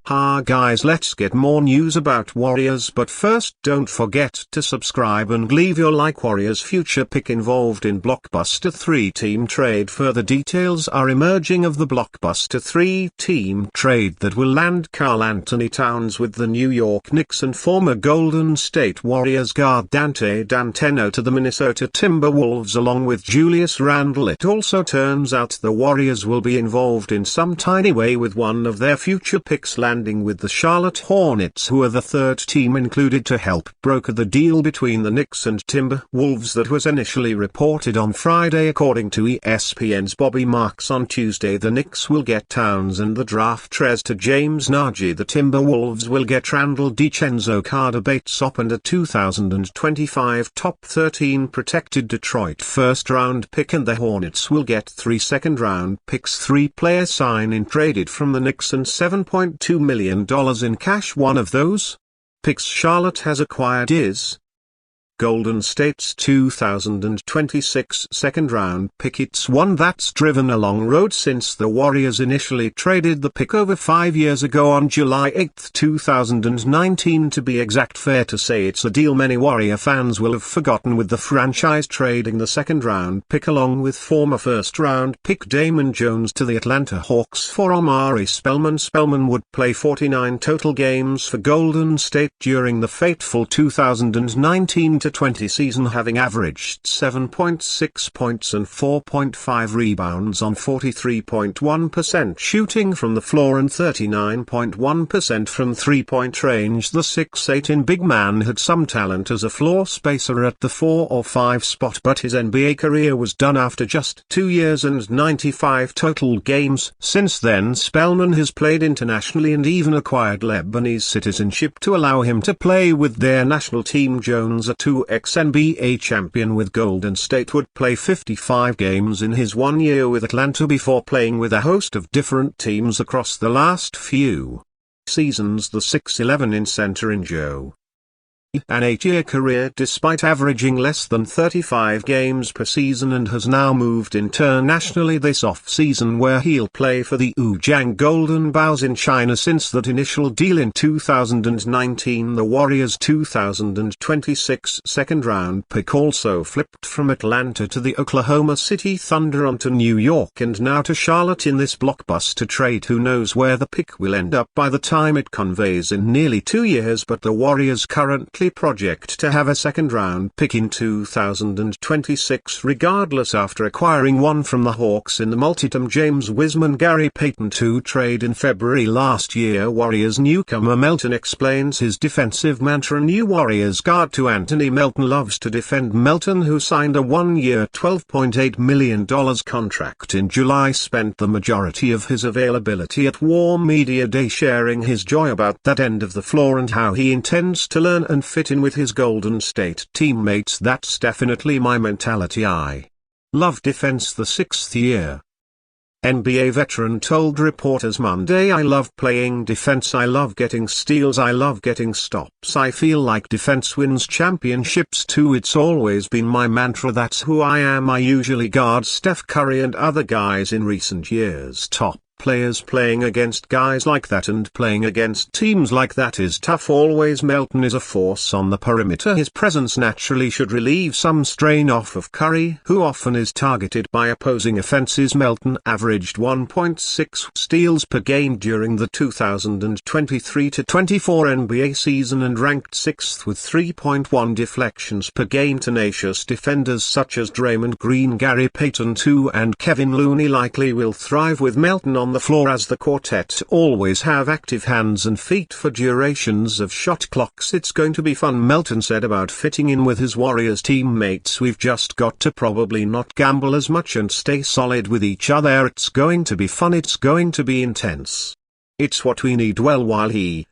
Ha guys, let's get more news about Warriors, but first don't forget to subscribe and leave your like. Warriors future pick involved in blockbuster 3 team trade. Further details are emerging of the blockbuster 3 team trade that will land Karl Anthony Towns with the New York Knicks and former Golden State Warriors guard Dante D'Anteno to the Minnesota Timberwolves along with Julius Randle. It also turns out the Warriors will be involved in some tiny way with one of their future picks landing with the Charlotte Hornets, who are the third team included to help broker the deal between the Knicks and Timberwolves that was initially reported on Friday. According to ESPN's Bobby Marks on Tuesday, the Knicks will get Towns and the draft Trez to James Nagy. The Timberwolves will get Randall DiCenzo, Carter Bates-Op and a 2025 top 13 protected Detroit first-round pick, and the Hornets will get 3 second-round picks, 3 players sign-in traded from the Knicks and $7.2 million in cash. One of those picks Charlotte has acquired is Golden State's 2026 second-round pick. It's one that's driven a long road since the Warriors initially traded the pick over 5 years ago on July 8, 2019 to be exact. Fair to say it's a deal many Warrior fans will have forgotten, with the franchise trading the second-round pick along with former first-round pick Damon Jones to the Atlanta Hawks for Omari Spellman. Spellman would play 49 total games for Golden State during the fateful 2019-20 season, having averaged 7.6 points and 4.5 rebounds on 43.1% shooting from the floor and 39.1% from three-point range. The 6'8" big man had some talent as a floor spacer at the 4 or 5 spot, but his NBA career was done after just 2 years and 95 total games. Since then, Spellman has played internationally and even acquired Lebanese citizenship to allow him to play with their national team. Jones, a 2x NBA champion with Golden State, would play 55 games in his 1 year with Atlanta before playing with a host of different teams across the last few seasons. The 6'11" in center in Joe an 8-year career despite averaging less than 35 games per season, and has now moved internationally this off-season where he'll play for the Ujang Golden Bows in China. Since that initial deal in 2019, the Warriors' 2026 second-round pick also flipped from Atlanta to the Oklahoma City Thunder, onto New York and now to Charlotte in this blockbuster trade. Who knows where the pick will end up by the time it conveys in nearly 2 years, but the Warriors currently project to have a second-round pick in 2026 regardless, after acquiring one from the Hawks in the multi-time James Wiseman-Gary Payton 2 trade in February last year. Warriors newcomer Melton explains his defensive mantra. New Warriors guard to Anthony Melton loves to defend. Melton, who signed a 1-year $12.8 million contract in July, spent the majority of his availability at War Media Day sharing his joy about that end of the floor and how he intends to learn and fit in with his Golden State teammates. That's definitely my mentality. I love defense. The 6th-year NBA veteran told reporters Monday, I love playing defense. I love getting steals. I love getting stops. I feel like defense wins championships too. It's always been my mantra. That's who I am. I usually guard Steph Curry and other guys in recent years. Top players playing against guys like that and playing against teams like that is tough always. Melton is a force on the perimeter. His presence naturally should relieve some strain off of Curry, who often is targeted by opposing offenses. Melton averaged 1.6 steals per game during the 2023-24 NBA season and ranked 6th with 3.1 deflections per game. Tenacious defenders such as Draymond Green, Gary Payton II and Kevin Looney likely will thrive with Melton on the floor, as the quartet always have active hands and feet for durations of shot clocks. It's going to be fun, Melton said about fitting in with his Warriors teammates. We've just got to probably not gamble as much and stay solid with each other. It's going to be fun. It's going to be intense. It's what we need. Well, while he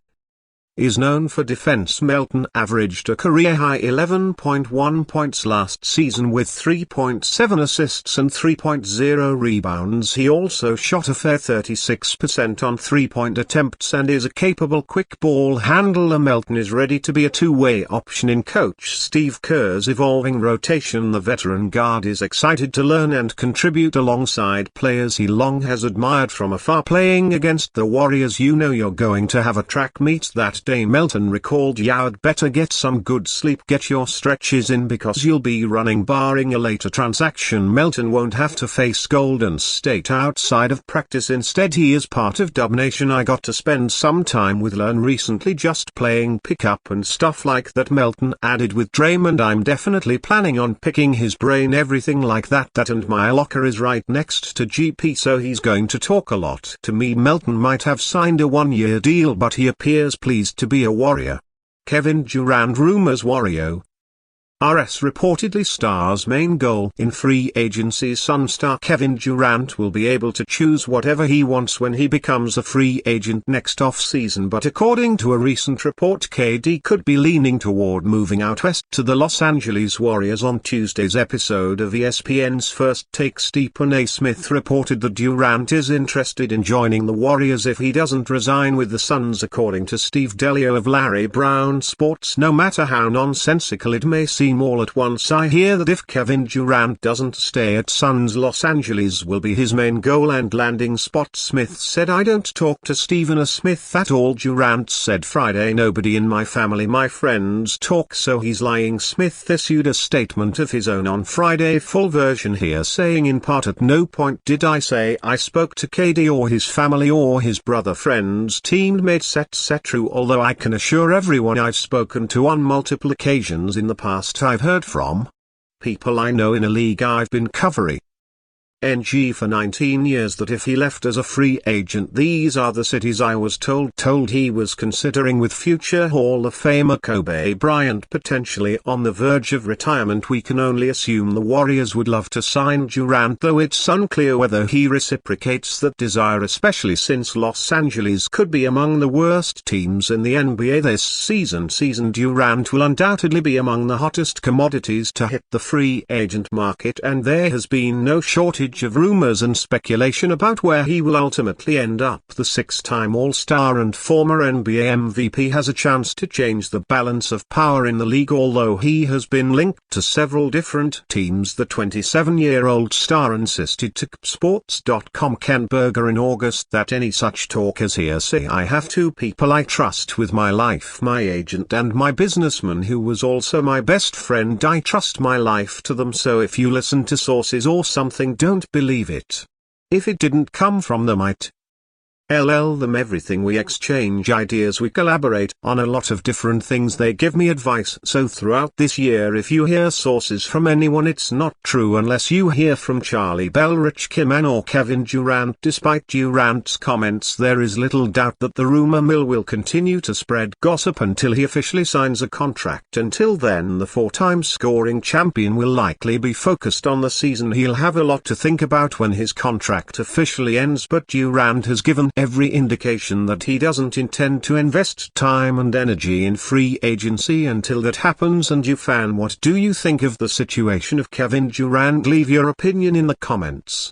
is known for defense. Melton averaged a career-high 11.1 points last season with 3.7 assists and 3.0 rebounds. He also shot a fair 36% on three-point attempts and is a capable quick ball handler. Melton is ready to be a two-way option in Coach Steve Kerr's evolving rotation. The veteran guard is excited to learn and contribute alongside players he long has admired from afar. Playing against the Warriors, you know you're going to have a track meet that day. Melton recalled, "You'd better get some good sleep, get your stretches in, because you'll be running barring a later transaction." Melton won't have to face Golden State outside of practice. Instead, he is part of Dub Nation. "I got to spend some time with Learn recently, just playing pickup and stuff like that," Melton added with Draymond. "I'm definitely planning on picking his brain, everything like that, and my locker is right next to GP, so he's going to talk a lot to me." Melton might have signed a one-year deal, but he appears pleased to be a Warrior. Kevin Durant rumors. Warriors reportedly star's main goal in free agency. Sun star Kevin Durant will be able to choose whatever he wants when he becomes a free agent next off-season, but according to a recent report, KD could be leaning toward moving out west to the Los Angeles Warriors. On Tuesday's episode of ESPN's First Take, Stephen A. Smith reported that Durant is interested in joining the Warriors if he doesn't resign with the Suns. According to Steve Delio of Larry Brown Sports, no matter how nonsensical it may seem all at once, I hear that if Kevin Durant doesn't stay at Suns, Los Angeles will be his main goal and landing spot. Smith said, "I don't talk to Stephen A. Smith at all." Durant said Friday, "Nobody in my family, my friends talk, so he's lying." Smith issued a statement of his own on Friday, full version here, saying in part, "At no point did I say I spoke to KD or his family or his brother, friends, teammates, etc. Although I can assure everyone I've spoken to on multiple occasions in the past. I've heard from people I know in a league I've been covering for 19 years that if he left as a free agent, these are the cities I was told he was considering, with future Hall of Famer Kobe Bryant potentially on the verge of retirement. We can only assume the Warriors would love to sign Durant, though it's unclear whether he reciprocates that desire, especially since Los Angeles could be among the worst teams in the NBA this season. Durant will undoubtedly be among the hottest commodities to hit the free agent market, and there has been no shortage of rumors and speculation about where he will ultimately end up. The six-time All-Star and former NBA MVP has a chance to change the balance of power in the league. Although he has been linked to several different teams, the 27-year-old star insisted to Sports.com Ken Berger in August that any such talk is hearsay. "I have two people I trust with my life, my agent and my businessman who was also my best friend. I trust my life to them, so if you listen to sources or something, don't believe it. If it didn't come from them, I'd LL them. Everything we exchange ideas, we collaborate on a lot of different things, they give me advice. So throughout this year, if you hear sources from anyone, it's not true unless you hear from Charlie Bell, Rich Kiman or Kevin Durant." Despite Durant's comments, there is little doubt that the rumor mill will continue to spread gossip until he officially signs a contract. Until then, the four-time scoring champion will likely be focused on the season. He'll have a lot to think about when his contract officially ends, but Durant has given every indication that he doesn't intend to invest time and energy in free agency until that happens. And you fan, what do you think of the situation of Kevin Durant? Leave your opinion in the comments.